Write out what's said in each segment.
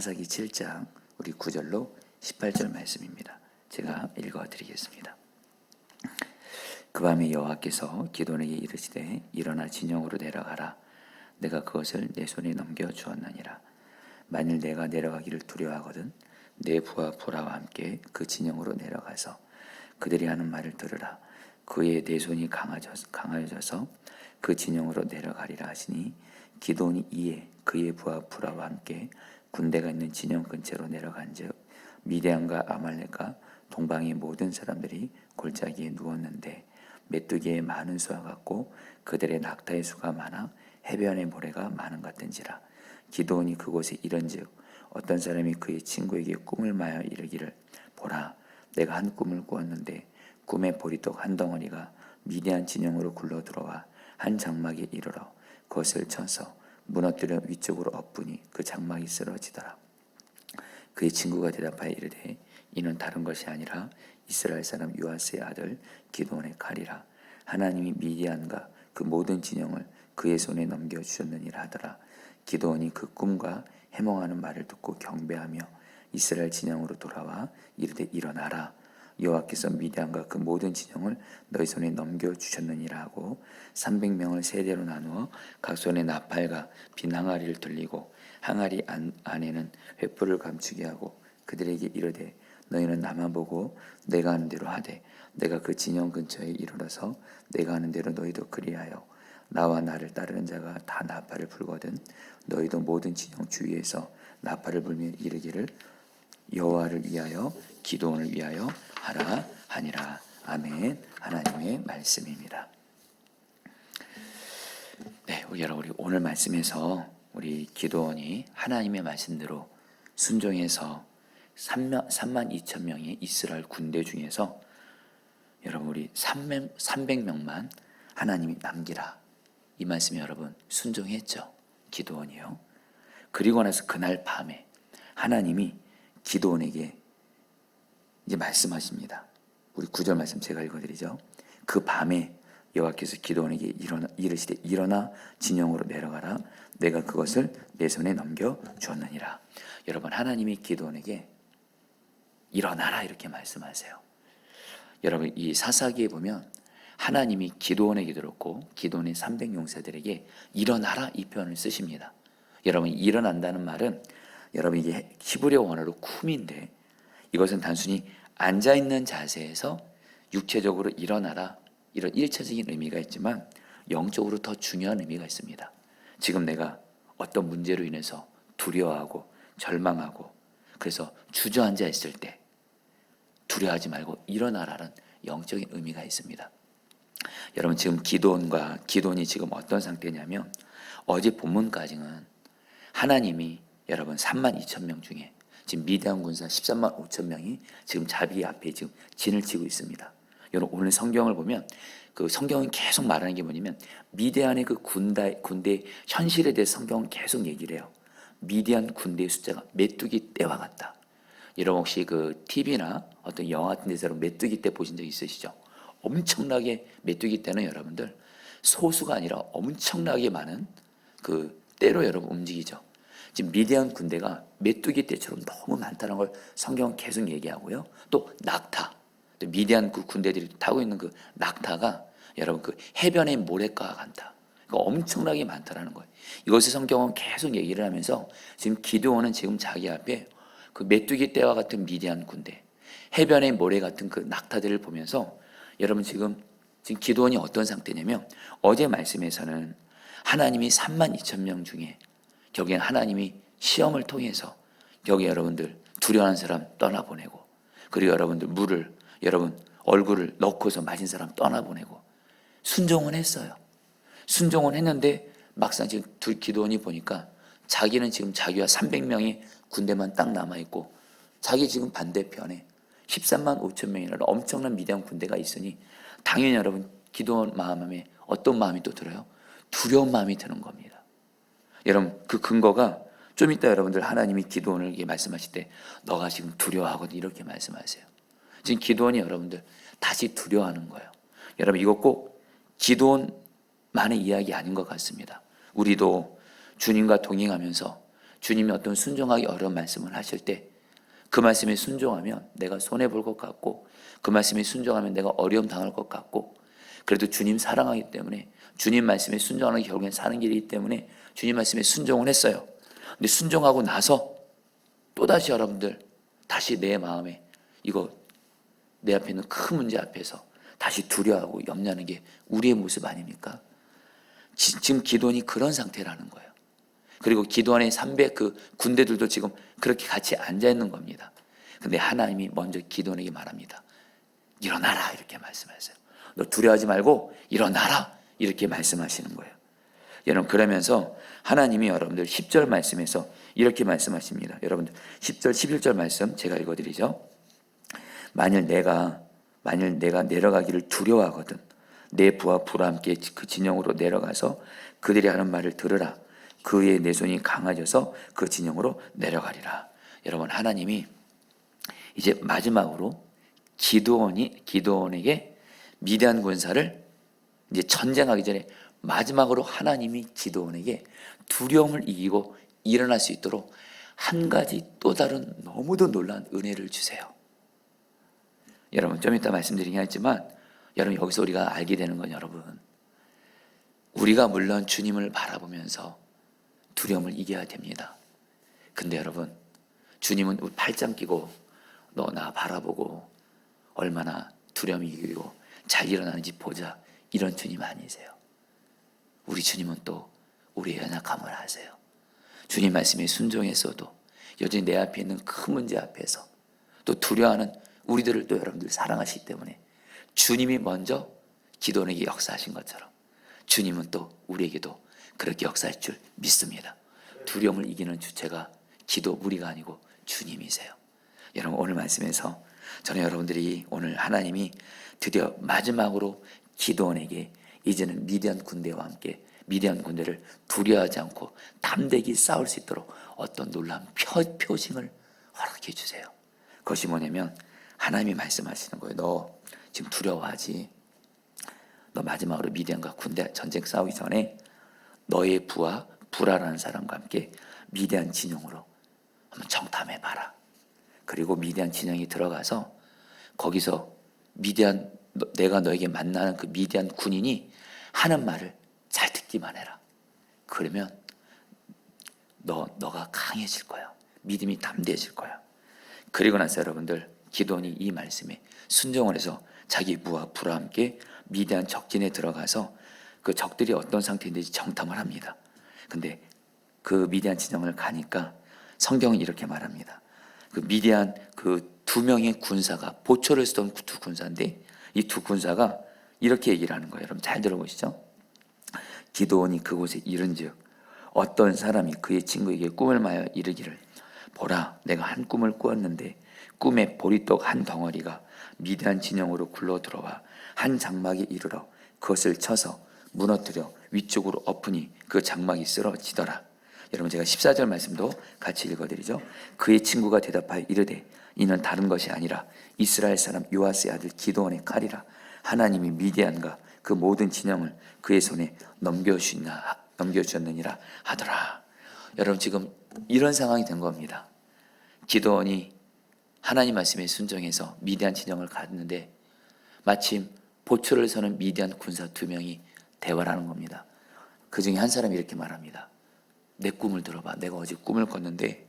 사사기 7장 우리 9절로 18절 말씀입니다. 제가 읽어드리겠습니다. 그 밤에 여호와께서 기드온에게 이르시되 일어나 진영으로 내려가라. 내가 그것을 내 손에 넘겨 주었느니라. 만일 내가 내려가기를 두려워하거든 내 부하 보라와 함께 그 진영으로 내려가서 그들이 하는 말을 들으라. 그의 내 손이 강하여져서 그 진영으로 내려가리라 하시니 기드온이 이에 그의 부하 보라와 함께 군대가 있는 진영 근처로 내려간즉 미디안과 아말렉과 동방의 모든 사람들이 골짜기에 누웠는데 메뚜기의 많은 수와 같고 그들의 낙타의 수가 많아 해변의 모래가 많은 것 같은지라. 기드온이 그곳에 이른즉 어떤 사람이 그의 친구에게 꿈을 마여 이르기를 보라, 내가 한 꿈을 꾸었는데 꿈의 보리떡 한 덩어리가 미디안 진영으로 굴러 들어와 한 장막에 이르러 그것을 쳐서 무너뜨려 위쪽으로 엎으니 그 장막이 쓰러지더라. 그의 친구가 대답하여 이르되 이는 다른 것이 아니라 이스라엘 사람 요아스의 아들 기드온의 칼이라. 하나님이 미디안과 그 모든 진영을 그의 손에 넘겨주셨느니라 하더라. 기드온이 그 꿈과 해몽하는 말을 듣고 경배하며 이스라엘 진영으로 돌아와 이르되 일어나라. 여호와께서 미디안과 그 모든 진영을 너희 손에 넘겨주셨느니라 하고 300명을 세대로 나누어 각 손에 나팔과 빈 항아리를 들리고 항아리 안에는 횃불을 감추게 하고 그들에게 이르되 너희는 나만 보고 내가 하는 대로 하되 내가 그 진영 근처에 이르러서 내가 하는 대로 너희도 그리하여 나와 나를 따르는 자가 다 나팔을 불거든 너희도 모든 진영 주위에서 나팔을 불며 이르기를 여호와를 위하여 기드온을 위하여 하라 하니라. 아멘. 하나님의 말씀입니다. 네, 우리 여러분, 우리 오늘 말씀에서 우리 기드온이 하나님의 말씀대로 순종해서 3만 2천 명의 이스라엘 군대 중에서 여러분 우리 300명만 하나님이 남기라. 이 말씀이 여러분 순종했죠. 기드온이요. 그리고 나서 그날 밤에 하나님이 기드온에게 이제 말씀하십니다. 우리 9절 말씀 제가 읽어드리죠. 그 밤에 여호와께서 기드온에게 이르시되 일어나 진영으로 내려가라. 내가 그것을 내 손에 넘겨 주었느니라. 여러분 하나님이 기드온에게 일어나라 이렇게 말씀하세요. 여러분 이 사사기에 보면 하나님이 기드온에게 들었고 기드온의 300용사들에게 일어나라 이 표현을 쓰십니다. 여러분 일어난다는 말은 여러분 이게 히브리어 원어로 쿰인데 이것은 단순히 앉아있는 자세에서 육체적으로 일어나라 이런 일차적인 의미가 있지만 영적으로 더 중요한 의미가 있습니다. 지금 내가 어떤 문제로 인해서 두려워하고 절망하고 그래서 주저앉아 있을 때 두려워하지 말고 일어나라는 영적인 의미가 있습니다. 여러분 지금 기드온이 지금 어떤 상태냐면 어제 본문까지는 하나님이 여러분 3만 2천 명 중에 지금 미디안 군사 13만 5천 명이 지금 자비 앞에 지금 진을 치고 있습니다. 여러분 오늘 성경을 보면 그 성경은 계속 말하는 게 뭐냐면 미디안의 그 군대 현실에 대해서 성경은 계속 얘기를 해요. 미디안 군대의 숫자가 메뚜기 떼와 같다. 여러분 혹시 그 TV나 어떤 영화 같은 데서 메뚜기 떼 보신 적 있으시죠? 엄청나게 메뚜기 떼는 여러분들 소수가 아니라 엄청나게 많은 그 떼로 여러분 움직이죠. 지금 미디안 군대가 메뚜기 떼처럼 너무 많다는 걸 성경은 계속 얘기하고요. 또 낙타, 또 미디안 그 군대들이 타고 있는 그 낙타가 여러분 그 해변의 모래가와 같다. 엄청나게 많다라는 거예요. 이것을 성경은 계속 얘기를 하면서 지금 기드온은 지금 자기 앞에 그 메뚜기 떼와 같은 미디안 군대, 해변의 모래 같은 그 낙타들을 보면서 여러분 지금 기드온이 어떤 상태냐면 어제 말씀에서는 하나님이 3만 2천 명 중에 여기에 하나님이 시험을 통해서 여기 여러분들 두려워하는 사람 떠나보내고 그리고 여러분들 물을 여러분 얼굴을 넣고서 마신 사람 떠나보내고 순종은 했어요. 순종은 했는데 막상 지금 기드온이 보니까 자기는 지금 자기와 300명의 군대만 딱 남아있고 자기 지금 반대편에 13만 5천 명이라는 엄청난 미디안 군대가 있으니 당연히 여러분 기드온 마음에 어떤 마음이 또 들어요? 두려운 마음이 드는 겁니다. 여러분 그 근거가 좀 이따 여러분들 하나님이 기드온에게 말씀하실 때 너가 지금 두려워하거든 이렇게 말씀하세요. 지금 기드온이 여러분들 다시 두려워하는 거예요. 여러분 이거 꼭 기드온만의 이야기 아닌 것 같습니다. 우리도 주님과 동행하면서 주님이 어떤 순종하기 어려운 말씀을 하실 때 그 말씀에 순종하면 내가 손해볼 것 같고, 그 말씀에 순종하면 내가 어려움 당할 것 같고, 그래도 주님 사랑하기 때문에 주님 말씀에 순종하는 게 결국엔 사는 길이기 때문에 주님 말씀에 순종을 했어요. 근데 순종하고 나서 또다시 여러분들, 다시 내 마음에 이거 내 앞에 있는 큰 문제 앞에서 다시 두려워하고 염려하는 게 우리의 모습 아닙니까? 지금 기도원이 그런 상태라는 거예요. 그리고 기도원의 300 그 군대들도 지금 그렇게 같이 앉아 있는 겁니다. 근데 하나님이 먼저 기도원에게 말합니다. 일어나라, 이렇게 말씀하세요. 너 두려워하지 말고 일어나라, 이렇게 말씀하시는 거예요. 여러분, 그러면서 하나님이 여러분들 10절 말씀에서 이렇게 말씀하십니다. 여러분들 10절 11절 말씀 제가 읽어드리죠. 만일 내가 내려가기를 두려워하거든 내 부하 불과 함께 그 진영으로 내려가서 그들이 하는 말을 들으라. 그의 내 손이 강해져서 그 진영으로 내려가리라. 여러분, 하나님이 이제 마지막으로 기드온에게 미디안 군사를 이제 전쟁하기 전에 마지막으로 하나님이 기드온에게 두려움을 이기고 일어날 수 있도록 한 가지 또 다른 너무도 놀라운 은혜를 주세요. 여러분, 좀 이따 말씀드리긴 하지만 여러분, 여기서 우리가 알게 되는 건, 여러분, 우리가 물론 주님을 바라보면서 두려움을 이겨야 됩니다. 근데 여러분, 주님은 우리 팔짱 끼고 너 나 바라보고 얼마나 두려움이 이기고 잘 일어나는지 보자, 이런 주님 아니세요. 우리 주님은 또 우리의 연약함을 아세요. 주님 말씀에 순종했어도 여전히 내 앞에 있는 큰 문제 앞에서 또 두려워하는 우리들을 또 여러분들 사랑하시기 때문에 주님이 먼저 기도원에게 역사하신 것처럼 주님은 또 우리에게도 그렇게 역사할 줄 믿습니다. 두려움을 이기는 주체가 기도 무리가 아니고 주님이세요. 여러분, 오늘 말씀에서 저는 여러분들이 오늘 하나님이 드디어 마지막으로 기도원에게 이제는 미디안 군대와 함께 미디안 군대를 두려워하지 않고 담대히 싸울 수 있도록 어떤 놀라운 표징을 허락해 주세요. 그것이 뭐냐면 하나님이 말씀하시는 거예요. 너 지금 두려워하지? 너 마지막으로 미디안과 군대 전쟁 싸우기 전에 너의 부하 부라라는 사람과 함께 미디안 진영으로 한번 정탐해봐라. 그리고 미디안 진영에 들어가서 거기서 내가 너에게 만나는 그 미디안 군인이 하는 말을 잘 듣기만 해라. 그러면 너가 강해질 거야. 믿음이 담대해질 거야. 그리고 나서 여러분들, 기도원이 이 말씀에 순종을 해서 자기 부하 부라 함께 미디안 적진에 들어가서 그 적들이 어떤 상태인지 정탐을 합니다. 근데 그 미디안 진영을 가니까 성경은 이렇게 말합니다. 그 미디안 그 두 명의 군사가 보초를 쓰던 두 군사인데 이 두 군사가 이렇게 얘기를 하는 거예요. 여러분 잘 들어보시죠. 기드온이 그곳에 이른즉 어떤 사람이 그의 친구에게 꿈을 말하여 이르기를 보라, 내가 한 꿈을 꾸었는데 꿈에 보리떡 한 덩어리가 미디안 진영으로 굴러 들어와 한 장막에 이르러 그것을 쳐서 무너뜨려 위쪽으로 엎으니 그 장막이 쓰러지더라. 여러분, 제가 14절 말씀도 같이 읽어드리죠. 그의 친구가 대답하여 이르되 이는 다른 것이 아니라 이스라엘 사람 요아스의 아들 기드온의 칼이라. 하나님이 미디안과 그 모든 진영을 그의 손에 넘겨주셨느니라 하더라. 여러분, 지금 이런 상황이 된 겁니다. 기드온이 하나님 말씀에 순종해서 미디안 진영을 갔는데 마침 보초를 서는 미디안 군사 2명이 대화를 하는 겁니다. 그 중에 한 사람이 이렇게 말합니다. 내 꿈을 들어봐. 내가 어제 꿈을 꿨는데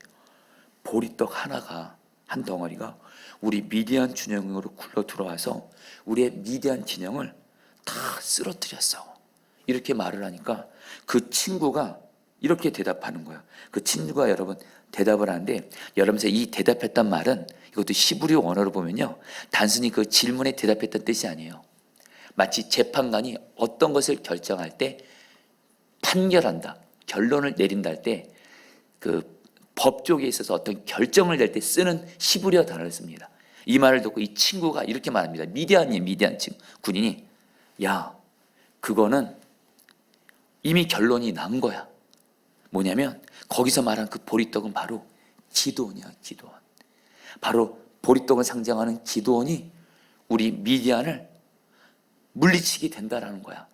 보리떡 하나가 한 덩어리가 우리 미디안 진영으로 굴러 들어와서 우리의 미디안 진영을 다 쓰러뜨렸어. 이렇게 말을 하니까 그 친구가 이렇게 대답하는 거야. 그 친구가 여러분 대답을 하는데, 여러분들 이 대답했단 말은 이것도 히브리 원어로 보면요, 단순히 그 질문에 대답했던 뜻이 아니에요. 마치 재판관이 어떤 것을 결정할 때 판결한다, 결론을 내린다 할 때 그 법 쪽에 있어서 어떤 결정을 낼 때 쓰는 히브리어 단어를 씁니다. 이 말을 듣고 이 친구가 이렇게 말합니다. 미디안 친구 군인이, 야, 그거는 이미 결론이 난 거야. 뭐냐면 거기서 말한 그 보리떡은 바로 기드온이야. 기드온. 바로 보리떡을 상징하는 기드온이 우리 미디안을 물리치게 된다라는 거야.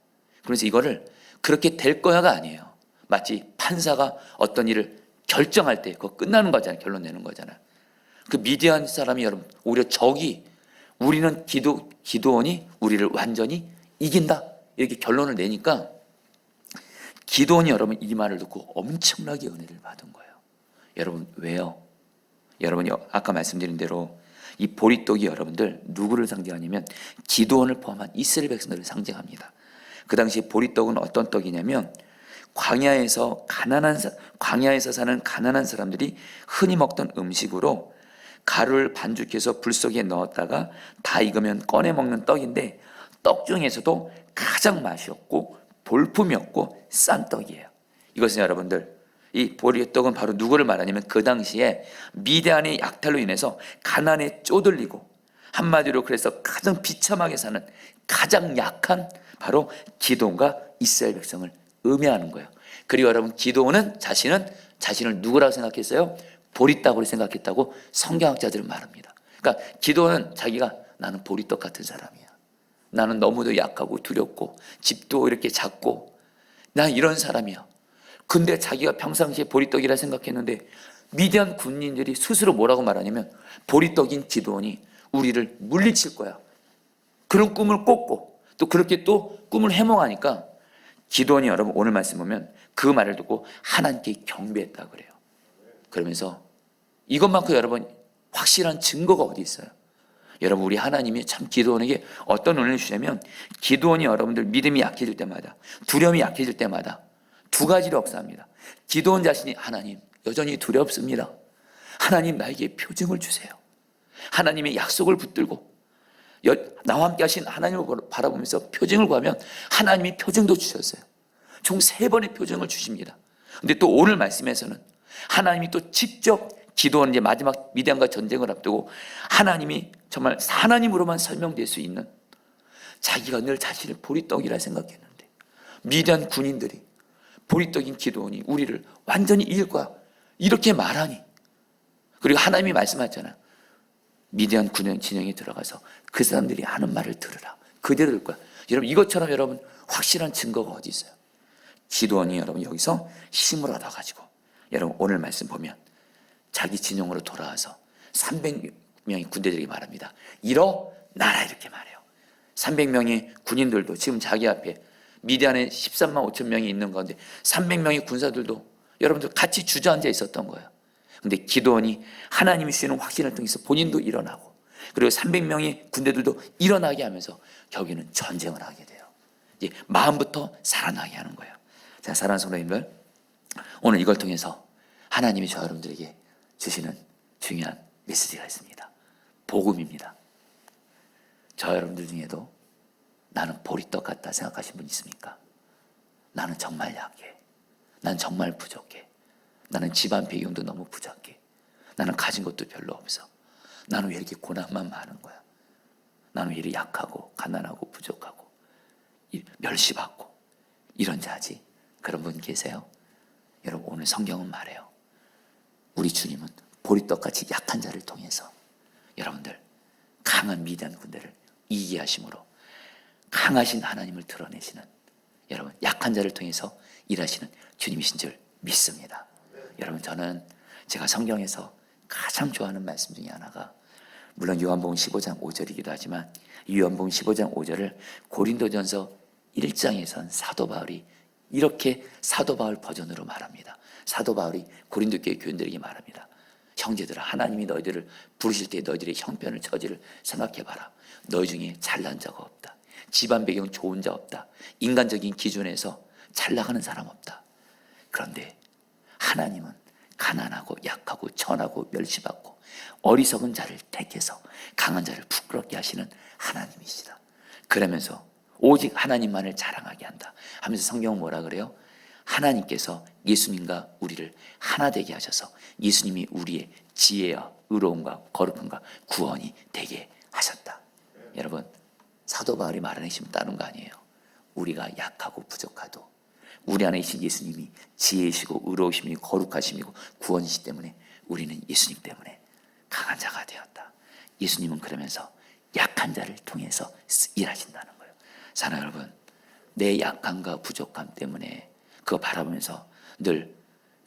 그래서 이거를 그렇게 될 거야가 아니에요. 마치 판사가 어떤 일을 결정할 때 그거 끝나는 거잖아요. 결론 내는 거잖아요. 그 미디안 사람이 여러분 오히려 적이 우리는 기드온이 우리를 완전히 이긴다 이렇게 결론을 내니까 기드온이 여러분 이 말을 듣고 엄청나게 은혜를 받은 거예요. 여러분 왜요? 여러분이 아까 말씀드린 대로 이 보리떡이 여러분들 누구를 상징하냐면 기드온을 포함한 이스라엘 백성들을 상징합니다. 그 당시 보리떡은 어떤 떡이냐면 광야에서 사는 가난한 사람들이 흔히 먹던 음식으로 가루를 반죽해서 불 속에 넣었다가 다 익으면 꺼내 먹는 떡인데 떡 중에서도 가장 맛이 없고 볼품이 없고 싼 떡이에요. 이것은 여러분들 이 보리떡은 바로 누구를 말하냐면 그 당시에 미디안의 약탈로 인해서 가난에 쪼들리고 한마디로 그래서 가장 비참하게 사는 가장 약한 바로 기드온과 이스라엘 백성을 의미하는 거예요. 그리고 여러분 기드온은 자신을 누구라고 생각했어요? 보리떡으로 생각했다고 성경학자들은 말합니다. 그러니까 기드온은 자기가 나는 보리떡 같은 사람이야. 나는 너무도 약하고 두렵고 집도 이렇게 작고 난 이런 사람이야. 근데 자기가 평상시에 보리떡이라 생각했는데 미디안 군인들이 스스로 뭐라고 말하냐면 보리떡인 기드온이 우리를 물리칠 거야. 그런 꿈을 꿨고 또 그렇게 또 꿈을 해몽하니까 기드온이 여러분 오늘 말씀 보면 그 말을 듣고 하나님께 경배했다 그래요. 그러면서 이것만큼 여러분 확실한 증거가 어디 있어요? 여러분 우리 하나님이 참 기드온에게 어떤 은혜를 주냐면 기드온이 여러분들 믿음이 약해질 때마다 두려움이 약해질 때마다 두 가지를 역사합니다. 기드온 자신이 하나님 여전히 두렵습니다. 하나님 나에게 표징을 주세요. 하나님의 약속을 붙들고 나와 함께 하신 하나님을 바라보면서 표징을 구하면 하나님이 표징도 주셨어요. 총 3번의 표징을 주십니다. 근데 또 오늘 말씀에서는 하나님이 또 직접 기드온 이제 마지막 미디안과 전쟁을 앞두고 하나님이 정말 하나님으로만 설명될 수 있는 자기가 늘 자신을 보리떡이라 생각했는데 미디안 군인들이 보리떡인 기드온이 우리를 완전히 이길 거야 이렇게 말하니 그리고 하나님이 말씀하셨잖아요. 미디안 군인 진영에 들어가서 그 사람들이 하는 말을 들으라. 그대로 들 거야. 여러분 이것처럼 여러분 확실한 증거가 어디 있어요? 기드온이 여러분 여기서 힘을 얻어가지고 여러분 오늘 말씀 보면 자기 진영으로 돌아와서 300명의 군대들에게 말합니다. 일어나라 이렇게 말해요. 300명의 군인들도 지금 자기 앞에 미디안에 13만 5천 명이 있는 가운데 300명의 군사들도 여러분들 같이 주저앉아 있었던 거예요. 근데 기드온이 하나님이 주시는 확신을 통해서 본인도 일어나고 그리고 300명의 군대들도 일어나게 하면서 여기는 전쟁을 하게 돼요. 이제 마음부터 살아나게 하는 거예요. 자, 사랑하는 성도님들, 오늘 이걸 통해서 하나님이 저 여러분들에게 주시는 중요한 메시지가 있습니다. 복음입니다. 저 여러분들 중에도 나는 보리떡 같다 생각하신 분 있습니까? 나는 정말 약해. 난 정말 부족해. 나는 집안 배경도 너무 부족해. 나는 가진 것도 별로 없어. 나는 왜 이렇게 고난만 많은 거야? 나는 왜 이렇게 약하고 가난하고 부족하고 멸시받고 이런 자지? 그런 분 계세요? 여러분 오늘 성경은 말해요. 우리 주님은 보리떡같이 약한 자를 통해서 여러분들 강한 미디안 군대를 이기게 하심으로 강하신 하나님을 드러내시는 여러분 약한 자를 통해서 일하시는 주님이신 줄 믿습니다. 여러분 저는 제가 성경에서 가장 좋아하는 말씀 중에 하나가 물론 요한복음 15장 5절이기도 하지만 이 요한복음 15장 5절을 고린도전서 1장에선 사도 바울이 이렇게 사도 바울 버전으로 말합니다. 사도 바울이 고린도 교회 교인들에게 말합니다. 형제들아 하나님이 너희들을 부르실 때 너희들의 형편을 처지를 생각해봐라. 너희 중에 잘난 자가 없다. 집안 배경 좋은 자 없다. 인간적인 기준에서 잘 나가는 사람 없다. 그런데 하나님은 가난하고 약하고 천하고 멸시받고 어리석은 자를 택해서 강한 자를 부끄럽게 하시는 하나님이시다. 그러면서 오직 하나님만을 자랑하게 한다 하면서 성경은 뭐라 그래요? 하나님께서 예수님과 우리를 하나 되게 하셔서 예수님이 우리의 지혜와 의로움과 거룩함과 구원이 되게 하셨다. 여러분 사도 바울이 말해내시면 다른 거 아니에요. 우리가 약하고 부족하도 우리 안에 계신 예수님이 지혜이시고 의로우심이고 거룩하심이고 구원이시기 때문에 우리는 예수님 때문에 강한 자가 되었다. 예수님은 그러면서 약한 자를 통해서 일하신다는 거예요. 사랑하는 여러분, 내 약함과 부족함 때문에 그거 바라보면서 늘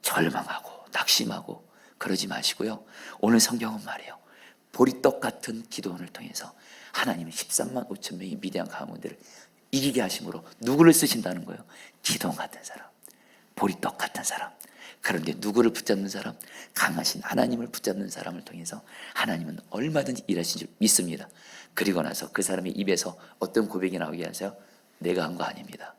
절망하고 낙심하고 그러지 마시고요. 오늘 성경은 말이에요. 보리떡 같은 기도원을 통해서 하나님은 13만 5천 명의 미디안 가문들을 이기게 하심으로 누구를 쓰신다는 거예요? 기도원 같은 사람, 보리떡 같은 사람. 그런데 누구를 붙잡는 사람? 강하신 하나님을 붙잡는 사람을 통해서 하나님은 얼마든지 일하신 줄 믿습니다. 그리고 나서 그 사람의 입에서 어떤 고백이 나오게 하세요? 내가 한 거 아닙니다.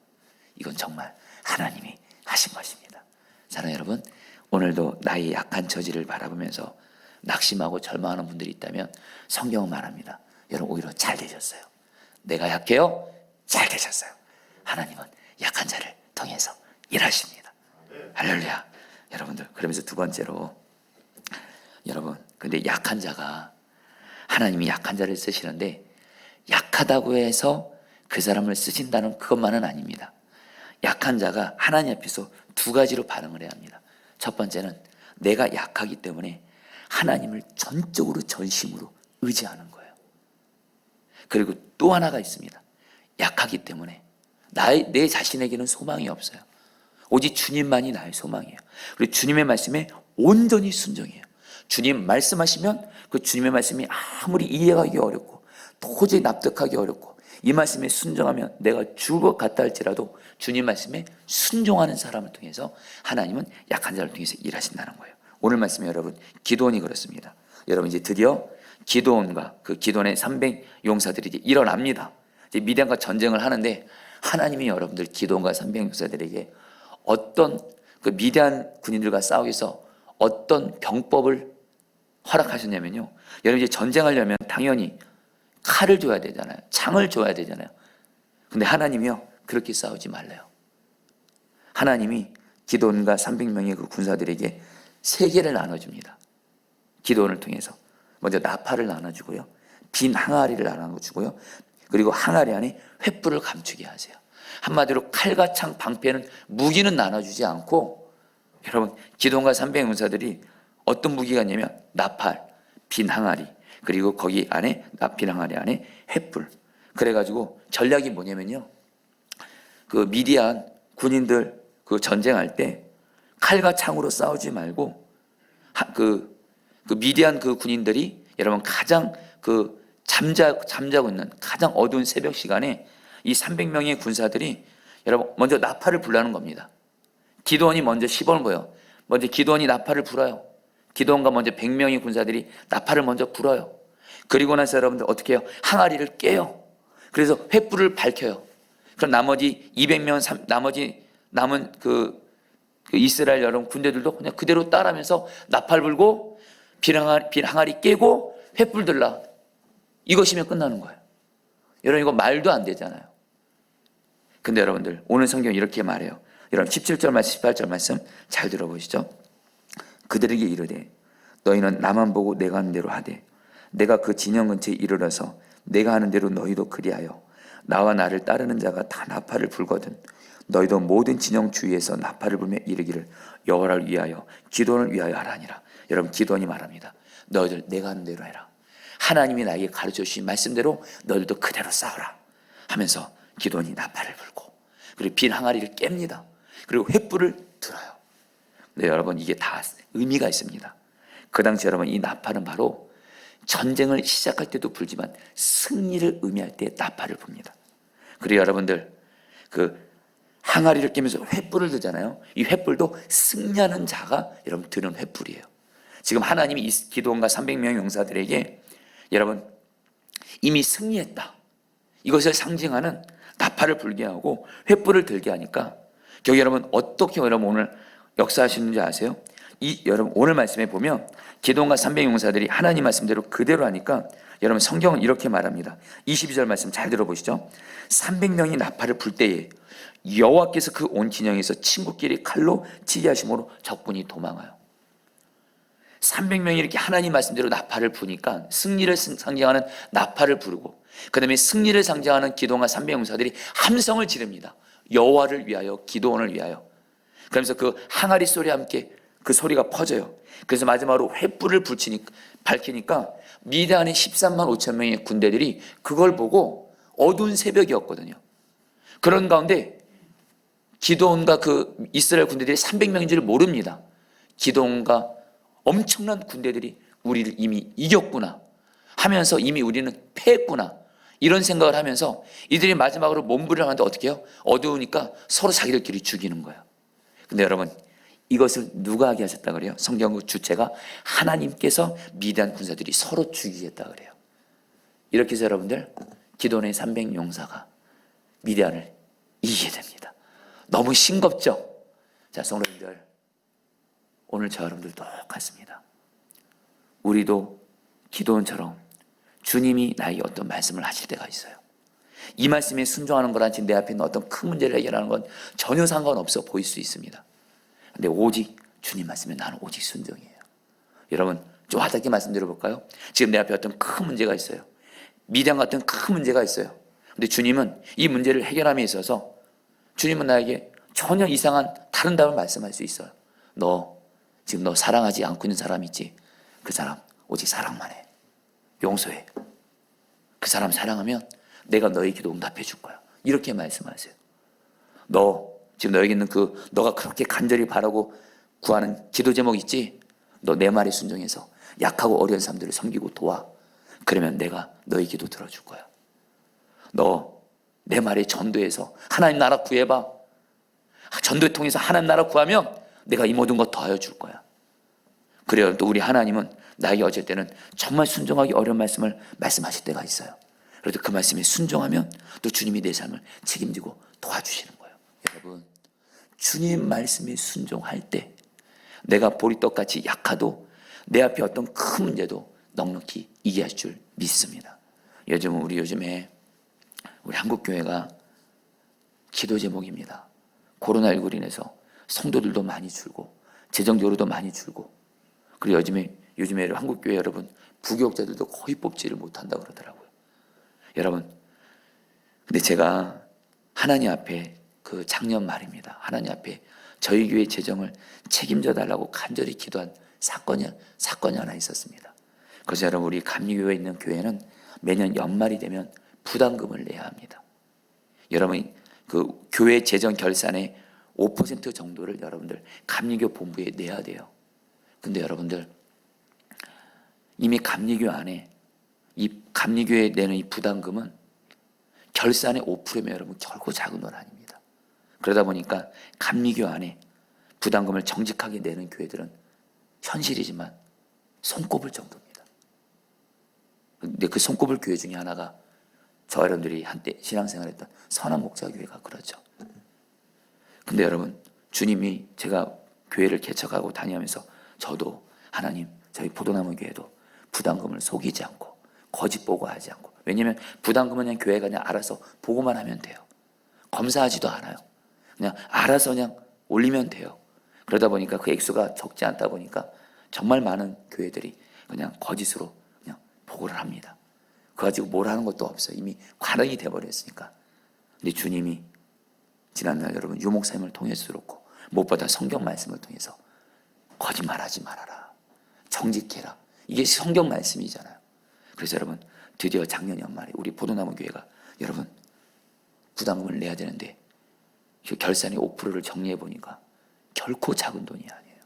이건 정말 하나님이 하신 것입니다. 사랑하는 여러분, 오늘도 나의 약한 처지를 바라보면서 낙심하고 절망하는 분들이 있다면 성경은 말합니다. 여러분 오히려 잘 되셨어요. 내가 약해요? 잘 되셨어요. 하나님은 약한 자를 통해서 일하십니다. 할렐루야. 여러분들, 그러면서 두 번째로, 여러분, 근데 약한 자가, 하나님이 약한 자를 쓰시는데 약하다고 해서 그 사람을 쓰신다는 그것만은 아닙니다. 약한 자가 하나님 앞에서 두 가지로 반응을 해야 합니다. 첫 번째는 내가 약하기 때문에 하나님을 전적으로 전심으로 의지하는 거예요. 그리고 또 하나가 있습니다. 약하기 때문에 내 자신에게는 소망이 없어요. 오직 주님만이 나의 소망이에요. 그리고 주님의 말씀에 온전히 순종해요. 주님 말씀하시면 그 주님의 말씀이 아무리 이해하기 어렵고 도저히 납득하기 어렵고 이 말씀에 순종하면 내가 죽을 것 같다 할지라도 주님 말씀에 순종하는 사람을 통해서 하나님은 약한 자를 통해서 일하신다는 거예요. 오늘 말씀에 여러분, 기도원이 그렇습니다. 여러분 이제 드디어 기도원과 그 기도원의 300 용사들이 이제 일어납니다. 이제 미디안과 전쟁을 하는데 하나님이 여러분들 기도원과 300 용사들에게 어떤 그 미디안 군인들과 싸우기 위해서 어떤 병법을 허락하셨냐면요. 여러분 이제 전쟁하려면 당연히 칼을 줘야 되잖아요. 창을 줘야 되잖아요. 근데 하나님이요, 그렇게 싸우지 말래요. 하나님이 기도원과 300명의 그 군사들에게 세 개를 나눠줍니다. 기도원을 통해서 먼저 나팔을 나눠주고요, 빈 항아리를 나눠주고요, 그리고 항아리 안에 횃불을 감추게 하세요. 한마디로 칼과 창, 방패는 무기는 나눠주지 않고, 여러분 기도원과 300 군사들이 어떤 무기가 있냐면 나팔, 빈 항아리, 그리고 거기 안에 빈 항아리 안에 횃불. 그래가지고 전략이 뭐냐면요, 그 미디안 군인들 그 전쟁할 때 칼과 창으로 싸우지 말고 그 미디안 그 군인들이 여러분 가장 그 잠자고 있는 가장 어두운 새벽 시간에 이 300명의 군사들이 여러분 먼저 나팔을 불라는 겁니다. 기도원이 먼저 시범을 보여. 먼저 기도원이 나팔을 불어요. 기도원과 먼저 100명의 군사들이 나팔을 먼저 불어요. 그리고 나서 여러분들 어떻게 해요? 항아리를 깨요. 그래서 횃불을 밝혀요. 그럼 나머지 200명, 나머지 남은 그 이스라엘 여러분 군대들도 그냥 그대로 따라하면서 나팔 불고 빈 항아리 깨고 횃불 들라. 이것이면 끝나는 거예요. 여러분 이거 말도 안 되잖아요. 근데 여러분들 오늘 성경 이렇게 말해요. 여러분 17절 말씀 18절 말씀 잘 들어보시죠. 그들에게 이르되 너희는 나만 보고 내가 하는 대로 하되 내가 그 진영 근처에 이르러서 내가 하는 대로 너희도 그리하여 나와 나를 따르는 자가 다 나팔을 불거든 너희도 모든 진영 주위에서 나팔을 불며 이르기를 여호와를 위하여 기도원을 위하여 하라니라. 여러분 기도원이 말합니다. 너희들 내가 하는 대로 해라. 하나님이 나에게 가르쳐 주신 말씀대로 너희들도 그대로 싸우라 하면서 기도원이 나팔을 불고 그리고 빈 항아리를 깹니다. 그리고 횃불을 들어요. 네, 여러분 이게 다 의미가 있습니다. 그 당시 여러분 이 나팔은 바로 전쟁을 시작할 때도 불지만 승리를 의미할 때 나팔을 붑니다. 그리고 여러분들 그 항아리를 깨면서 횃불을 들잖아요. 이 횃불도 승리하는 자가 여러분 드는 횃불이에요. 지금 하나님이 이 기도원과 300명의 용사들에게 여러분 이미 승리했다, 이것을 상징하는 나팔을 불게 하고 횃불을 들게 하니까 여기 여러분 어떻게 여러분 오늘 역사하시는지 아세요? 여러분 오늘 말씀에 보면 기도원과 300 용사들이 하나님 말씀대로 그대로 하니까 여러분 성경은 이렇게 말합니다. 22절 말씀 잘 들어보시죠. 300명이 나팔을 불 때에 여호와께서 그 온 진영에서 친구끼리 칼로 치게 하심으로 적군이 도망하여. 300명이 이렇게 하나님 말씀대로 나팔을 부니까 승리를 상징하는 나팔을 부르고 그 다음에 승리를 상징하는 기도원과 300 용사들이 함성을 지릅니다. 여호와를 위하여, 기도원을 위하여. 그러면서 그 항아리 소리와 함께 그 소리가 퍼져요. 그래서 마지막으로 횃불을 밝히니까 미디안의 13만 5천 명의 군대들이 그걸 보고 어두운 새벽이었거든요. 그런 가운데 기도원과 그 이스라엘 군대들이 300명인지를 모릅니다. 기도원과 엄청난 군대들이 우리를 이미 이겼구나 하면서 이미 우리는 패했구나 이런 생각을 하면서 이들이 마지막으로 몸부림을 하는데 어떻게 해요? 어두우니까 서로 자기들끼리 죽이는 거예요. 근데 여러분 이것을 누가 하게 하셨다 그래요? 성경 주체가 하나님께서 미디안 군사들이 서로 죽이겠다 그래요. 이렇게 해서 여러분들 기도원의 300용사가 미디안을 이기게 됩니다. 너무 싱겁죠? 자, 성도님들 오늘 저 여러분들 똑같습니다. 우리도 기도원처럼 주님이 나에게 어떤 말씀을 하실 때가 있어요. 이 말씀에 순종하는 거랑 지금 내 앞에 있는 어떤 큰 문제를 해결하는 건 전혀 상관없어 보일 수 있습니다. 근데 오직 주님 말씀에 나는 오직 순종이에요. 여러분 좀 와닿게 말씀드려볼까요? 지금 내 앞에 어떤 큰 문제가 있어요. 미디안 같은 큰 문제가 있어요. 근데 주님은 이 문제를 해결함에 있어서 주님은 나에게 전혀 이상한 다른 답을 말씀할 수 있어요. 지금 너 사랑하지 않고 있는 사람 있지? 그 사람 오직 사랑만 해. 용서해. 그 사람 사랑하면 내가 너의 기도 응답해 줄 거야. 이렇게 말씀하세요. 지금 너에게 있는 너가 그렇게 간절히 바라고 구하는 기도 제목 있지? 너 내 말에 순종해서 약하고 어려운 사람들을 섬기고 도와. 그러면 내가 너의 기도 들어줄 거야. 너 내 말에 전도해서 하나님 나라 구해봐. 전도를 통해서 하나님 나라 구하면 내가 이 모든 것 더하여 줄 거야. 그래요. 또 우리 하나님은 나에게 어쩔 때는 정말 순종하기 어려운 말씀을 말씀하실 때가 있어요. 그래도 그 말씀에 순종하면 또 주님이 내 삶을 책임지고 도와주시는 거예요. 여러분 주님 말씀에 순종할 때 내가 보리떡같이 약하도 내 앞에 어떤 큰 문제도 넉넉히 이겨할 줄 믿습니다. 요즘에 우리 한국교회가 기도 제목입니다. 코로나19로 인해서 성도들도 많이 줄고 재정적으로도 많이 줄고 그리고 요즘에 한국교회 여러분 부교육자들도 거의 뽑지를 못한다고 그러더라고요. 여러분 근데 제가 하나님 앞에 작년 말입니다. 하나님 앞에 저희 교회 재정을 책임져 달라고 간절히 기도한 사건이 하나 있었습니다. 그래서 여러분 우리 감리교회에 있는 교회는 매년 연말이 되면 부담금을 내야 합니다. 여러분 교회 재정 결산의 5% 정도를 여러분들 감리교 본부에 내야 돼요. 근데 여러분들 이미 감리교 안에 이 감리교에 내는 이 부담금은 결산의 5%면 여러분 결코 작은 돈 아닙니다. 그러다 보니까 감리교 안에 부담금을 정직하게 내는 교회들은 현실이지만 손꼽을 정도입니다. 근데 그 손꼽을 교회 중에 하나가 저 여러분들이 한때 신앙생활했던 선한목자교회가 그렇죠. 근데 여러분 주님이 제가 교회를 개척하고 다니면서 저도 하나님 저희 포도나무 교회도 부담금을 속이지 않고 거짓 보고하지 않고 왜냐하면 부담금은 그냥 교회가 그냥 알아서 보고만 하면 돼요. 검사하지도 않아요. 그냥 알아서 그냥 올리면 돼요. 그러다 보니까 그 액수가 적지 않다 보니까 정말 많은 교회들이 그냥 거짓으로 그냥 보고를 합니다. 그거 가지고 뭘 하는 것도 없어요. 이미 관행이 돼버렸으니까. 근데 주님이 지난날 여러분 유목사님을 통해서 그렇고 무엇보다 성경 말씀을 통해서 거짓말하지 말아라. 정직해라. 이게 성경 말씀이잖아요. 그래서 여러분 드디어 작년 연말에 우리 포도나무 교회가 여러분 부담금을 내야 되는데 그 결산의 5%를 정리해 보니까 결코 작은 돈이 아니에요.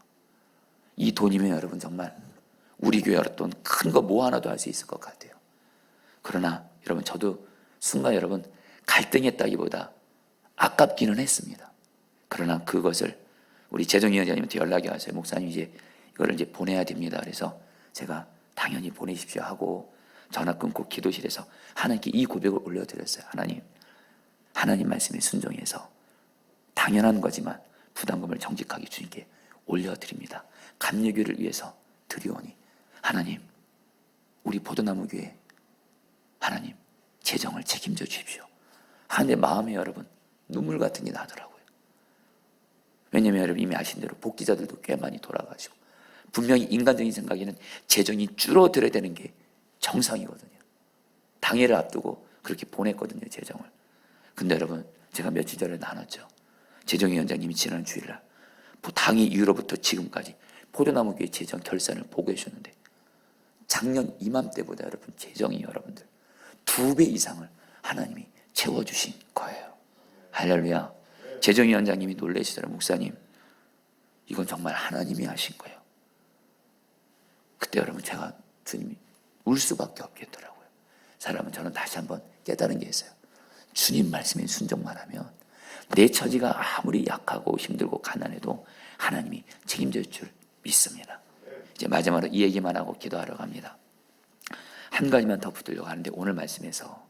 이 돈이면 여러분 정말 우리 교회 어떤 큰 거 뭐 하나도 할 수 있을 것 같아요. 그러나 여러분 저도 순간 여러분 갈등했다기보다 아깝기는 했습니다. 그러나 그것을 우리 재정위원장님한테 연락이 왔어요. 목사님 이거를 이제 보내야 됩니다. 그래서 제가 당연히 보내십시오 하고 전화 끊고 기도실에서 하나님께 이 고백을 올려드렸어요. 하나님 말씀에 순종해서 당연한 거지만 부담금을 정직하게 주님께 올려드립니다. 감리교를 위해서 드리오니 하나님 우리 포도나무 교회 하나님 재정을 책임져 주십시오. 하는데 마음에 여러분 눈물 같은 게 나더라고요. 왜냐하면 여러분 이미 아신 대로 복지자들도 꽤 많이 돌아가시고 분명히 인간적인 생각에는 재정이 줄어들어야 되는 게 정상이거든요. 당회를 앞두고 그렇게 보냈거든요, 재정을. 근데 여러분 제가 며칠 전에 나눴죠. 재정위원장님이 지난 주일날 당회 이후로부터 지금까지 포도나무 교회 재정 결산을 보고 계셨는데 작년 이맘때보다 여러분 재정이 여러분들 2배 이상을 하나님이 채워주신 거예요. 할렐루야. 재정위원장님이 놀라시더라고요. 목사님 이건 정말 하나님이 하신 거예요. 그때 여러분 제가 주님이 울 수밖에 없겠더라고요. 사람은 저는 다시 한번 깨달은 게 있어요. 주님 말씀에 순종만 하면 내 처지가 아무리 약하고 힘들고 가난해도 하나님이 책임질 줄 믿습니다. 이제 마지막으로 이 얘기만 하고 기도하러 갑니다. 한 가지만 더 붙들려고 하는데 오늘 말씀에서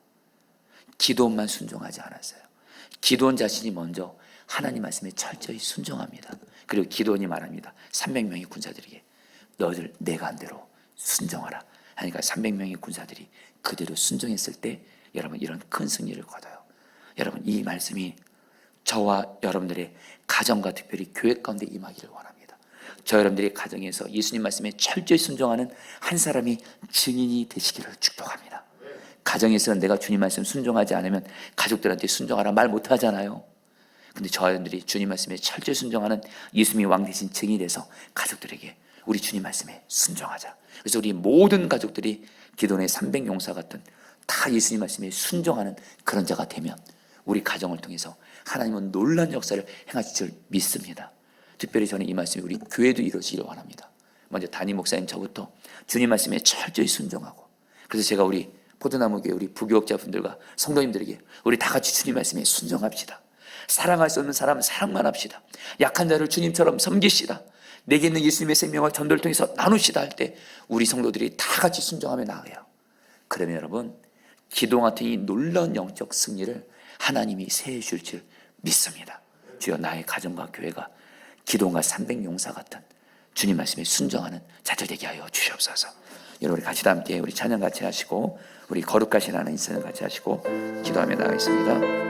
기도원만 순종하지 않았어요. 기도원 자신이 먼저 하나님 말씀에 철저히 순종합니다. 그리고 기도원이 말합니다. 300명의 군사들에게 너희들 내가 한 대로 순종하라 하니까 300명의 군사들이 그대로 순종했을 때 여러분 이런 큰 승리를 거둬요. 여러분 이 말씀이 저와 여러분들의 가정과 특별히 교회 가운데 임하기를 원합니다. 저 여러분들의 가정에서 예수님 말씀에 철저히 순종하는 한 사람이 증인이 되시기를 축복합니다. 가정에서는 내가 주님 말씀 순종하지 않으면 가족들한테 순종하라 말 못하잖아요. 근데 저 여러분들이 주님 말씀에 철저히 순종하는 예수님이 왕 대신 증인이 돼서 가족들에게 우리 주님 말씀에 순종하자. 그래서 우리 모든 가족들이 기도원의 300용사 같은 다 예수님 말씀에 순종하는 그런 자가 되면 우리 가정을 통해서 하나님은 놀라운 역사를 행하실 줄 믿습니다. 특별히 저는 이 말씀이 우리 교회도 이루어지기를 원합니다. 먼저 담임 목사님 저부터 주님 말씀에 철저히 순종하고, 그래서 제가 우리 포도나무교회 우리 부교역자분들과 성도님들에게 우리 다 같이 주님 말씀에 순종합시다. 사랑할 수 없는 사람은 사랑만 합시다. 약한 자를 주님처럼 섬기시다. 내게 있는 예수님의 생명을 전도를 통해서 나누시다 할 때 우리 성도들이 다 같이 순종하며 나아가요. 그러면 여러분 기도 같은 이 놀라운 영적 승리를 하나님이 세해 줄 줄 믿습니다. 주여 나의 가정과 교회가 기도원과 300용사 같은 주님 말씀에 순종하는 자들 되게 하여 주시옵소서. 여러분 우리 같이 다 함께 우리 찬양 같이 하시고 우리 거룩하신 하나님 인사를 같이 하시고 기도하며 나가겠습니다.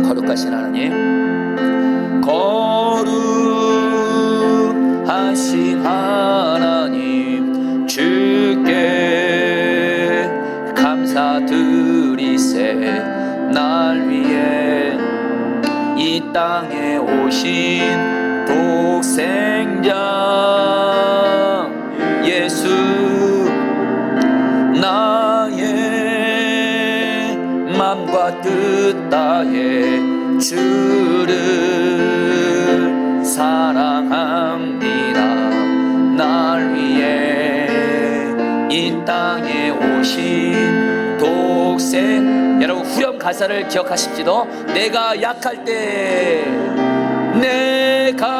거룩하신 하나님, 거룩하신 하나님 주께 감사드리세. 날 위해 이 땅에 오신 독생자 예수, 나의 맘과 뜻 다해 주를 사랑합니다. 날 위해 이 땅에 오신 독생, 여러분 후렴 가사를 기억하십시오. 내가 약할 때, 내가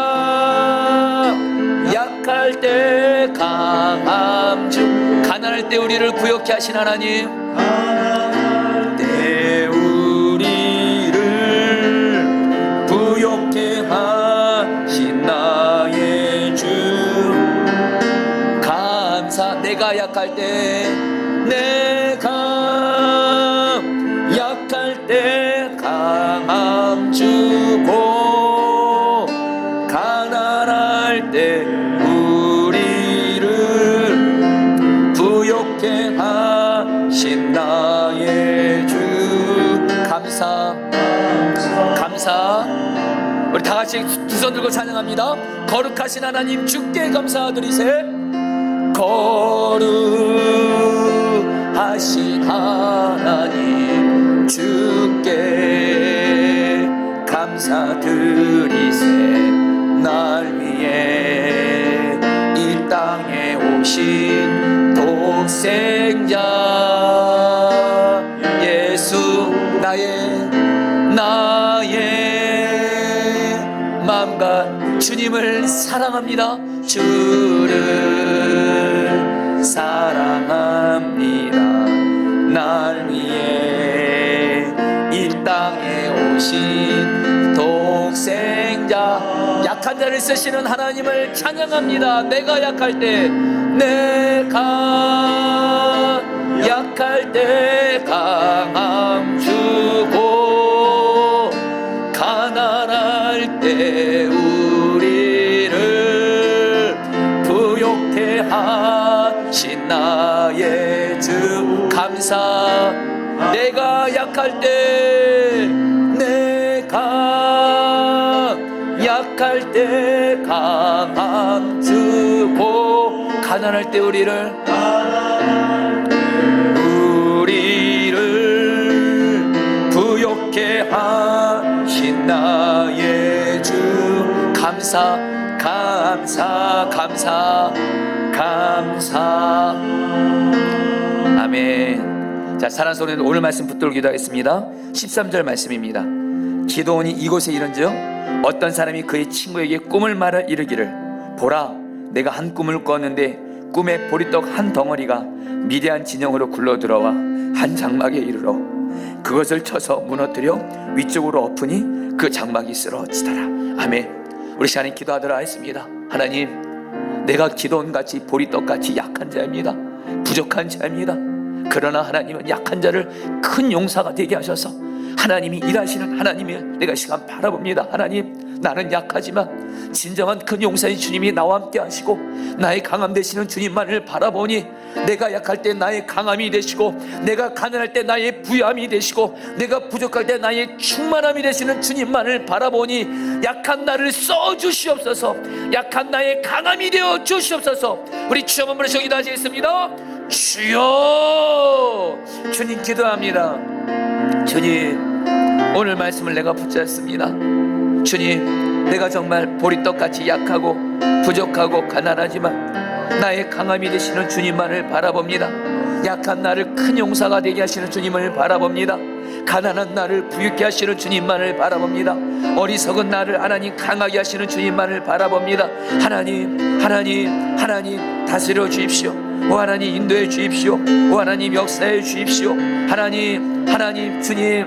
약할 때 강함 중, 가난할 때 우리를 부욕케 하신 하나님, 가난할 때 우리를 부욕케 하신 나의 주 감사. 내가 약할 때, 내가 약할 때 강함 주고, 가난할 때 우리를 부욕케 하신 나의 주 감사. 감사. 우리 다 같이 두 손 들고 찬양합니다. 거룩하신 하나님 주께 감사드리세. 거룩하신 하나님 주께 감사드리세. 날 위해 이 땅에 오신 독생자 예수, 나의 마음과 주님을 사랑합니다. 주를 사랑합니다. 날 위해 이 땅에 오신 독생자, 약한 자를 쓰시는 하나님을 찬양합니다. 내가 약할 때, 내가 약할 때 강함 주고, 가난할 때 우리를 부욕케 하신 나의 주 감사. 내가 약할 때, 내가 약할 때 강함 주고, 가난할 때 우리를 감사 감사 감사 감사. 아멘. 자, 사랑하는 성도님, 오늘 말씀 붙들고 기도하겠습니다. 13절 말씀입니다. 기도원이 이곳에 이른즉 어떤 사람이 그의 친구에게 꿈을 말하 이르기를, 보라, 내가 한 꿈을 꿨는데 꿈에 보리떡 한 덩어리가 미대한 진영으로 굴러들어와 한 장막에 이르러 그것을 쳐서 무너뜨려 위쪽으로 엎으니 그 장막이 쓰러지더라. 아멘. 우리 시간에 기도하도록 하겠습니다. 하나님, 내가 기도원같이 보리떡같이 약한 자입니다. 부족한 자입니다. 그러나 하나님은 약한 자를 큰 용사가 되게 하셔서 하나님이 일하시는 하나님을 내가 시간 바라봅니다. 하나님, 나는 약하지만 진정한 큰 용사인 주님이 나와 함께 하시고 나의 강함 되시는 주님만을 바라보니, 내가 약할 때 나의 강함이 되시고, 내가 가난할 때 나의 부유함이 되시고, 내가 부족할 때 나의 충만함이 되시는 주님만을 바라보니, 약한 나를 써주시옵소서. 약한 나의 강함이 되어 주시옵소서. 우리 주여 한번 부르시고 기도하시겠습니다. 주여. 주님 기도합니다. 주님, 오늘 말씀을 내가 붙잡습니다. 주님, 내가 정말 보리떡같이 약하고 부족하고 가난하지만 나의 강함이 되시는 주님만을 바라봅니다. 약한 나를 큰 용사가 되게 하시는 주님을 바라봅니다. 가난한 나를 부유케 하시는 주님만을 바라봅니다. 어리석은 나를 하나님 강하게 하시는 주님만을 바라봅니다. 하나님, 하나님, 하나님 다스려 주십시오. 오 하나님, 인도해 주십시오. 오 하나님, 역사해 주십시오. 하나님, 하나님, 주님,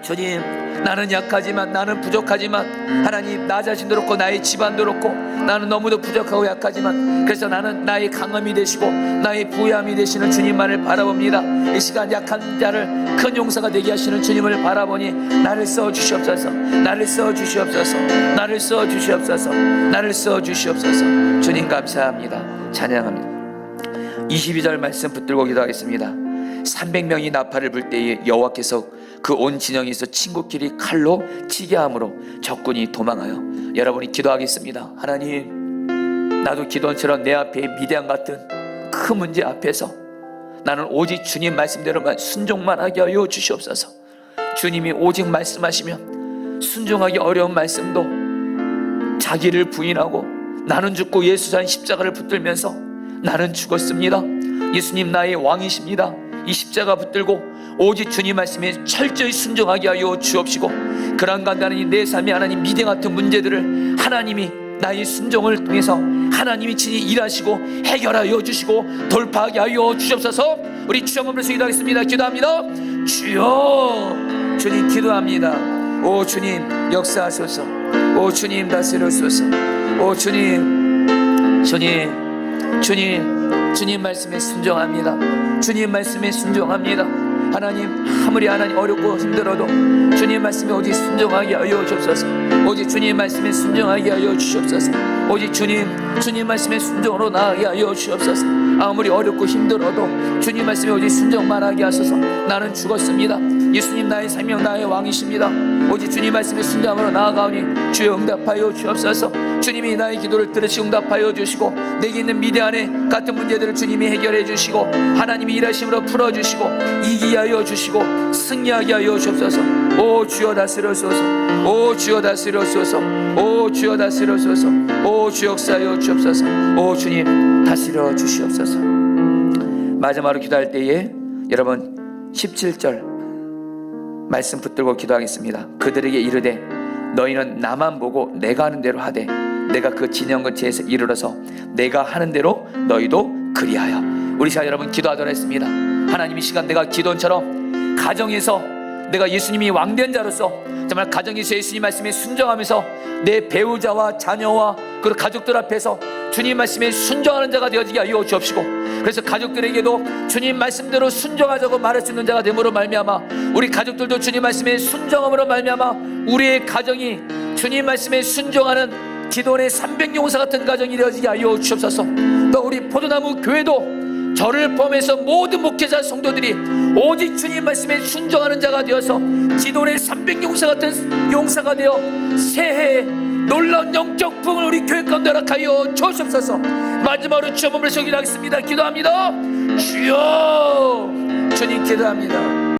주님, 나는 약하지만, 나는 부족하지만, 하나님, 나 자신도 그렇고 나의 집안도 그렇고 나는 너무도 부족하고 약하지만, 그래서 나는 나의 강함이 되시고 나의 부유함이 되시는 주님만을 바라봅니다. 이 시간 약한 자를 큰 용사가 되게 하시는 주님을 바라보니 나를 써주시옵소서. 나를 써주시옵소서. 나를 써주시옵소서. 나를 써주시옵소서. 주님 감사합니다. 찬양합니다. 22절 말씀 붙들고 기도하겠습니다. 300명이 나팔을 불 때에 여호와께서 그 온 진영에서 친구끼리 칼로 치게 함으로 적군이 도망하여. 여러분이 기도하겠습니다. 하나님, 나도 기도원처럼 내 앞에 미대한 같은 큰 문제 앞에서 나는 오직 주님 말씀대로만 순종만 하게 하여 주시옵소서. 주님이 오직 말씀하시면 순종하기 어려운 말씀도 자기를 부인하고 나는 죽고 예수 산 십자가를 붙들면서 나는 죽었습니다. 예수님 나의 왕이십니다. 이 십자가 붙들고 오직 주님 말씀에 철저히 순종하게 하여 주옵시고, 그런 간단히 내 삶의 하나님 미대 같은 문제들을 하나님이 나의 순종을 통해서 하나님이 친히 일하시고 해결하여 주시고 돌파하게 하여 주옵소서. 우리 주여 한번 부르시고 기도하겠습니다. 기도합니다. 주여. 주님 기도합니다. 오 주님 역사하소서. 오 주님 다스려소서. 오 주님, 주님, 주님, 주님 말씀에 순종합니다. 주님 말씀에 순종합니다. 하나님, 아무리 하나님 어렵고 힘들어도 주님 말씀에 오직 순종하게 하여 주옵소서. 오직 주님 말씀에 순종하게 하여 주시옵소서. 오직 주님 말씀에 순종으로 나아가게 하여 주시옵소서. 아무리 어렵고 힘들어도 주님 말씀에 오직 순종만 하게 하소서. 나는 죽었습니다. 예수님 나의 생명 나의 왕이십니다. 오직 주님 말씀에 순종으로 나아가오니 주여 응답하여 주옵소서. 주님이 나의 기도를 들으시고 응답하여 주시고 내게 있는 미대 안에 같은 문제들을 주님이 해결해 주시고 하나님이 일하심으로 풀어주시고 이기게 하여 주시고 승리하게 하여 주옵소서. 오 주여 다스려소서. 오 주여 다스려소서. 오 주여 다스려소서. 오 주 역사하여 주옵소서. 오 주님 다스려 주시옵소서. 마지막으로 기도할 때에 여러분 17절 말씀 붙들고 기도하겠습니다. 그들에게 이르되 너희는 나만 보고 내가 하는 대로 하되 내가 그 진영 근처에서 이르러서 내가 하는 대로 너희도 그리하여. 우리 시간 여러분 기도하도록 했습니다. 하나님, 이 시간 내가 기도원처럼 가정에서 내가 예수님이 왕된 자로서 정말 가정에서 예수님 말씀에 순종하면서 내 배우자와 자녀와 그리고 가족들 앞에서 주님 말씀에 순종하는 자가 되어지게 하여 주옵시고, 그래서 가족들에게도 주님 말씀대로 순종하자고 말할 수 있는 자가 됨으로 말미암아 우리 가족들도 주님 말씀에 순종함으로 말미암아 우리의 가정이 주님 말씀에 순종하는 기도원의 300용사 같은 가정이 되어지게 하여 주옵소서. 또 우리 포도나무 교회도 저를 포함해서 모든 목회자 성도들이 오직 주님 말씀에 순종하는 자가 되어서 기도원의 300용사 같은 용사가 되어 새해 놀라운 영적 부흥을 우리 교회 가운데 허락하여 주옵소서. 마지막으로 주여 몸을 기도하겠습니다. 기도합니다. 주여. 주님 기도합니다.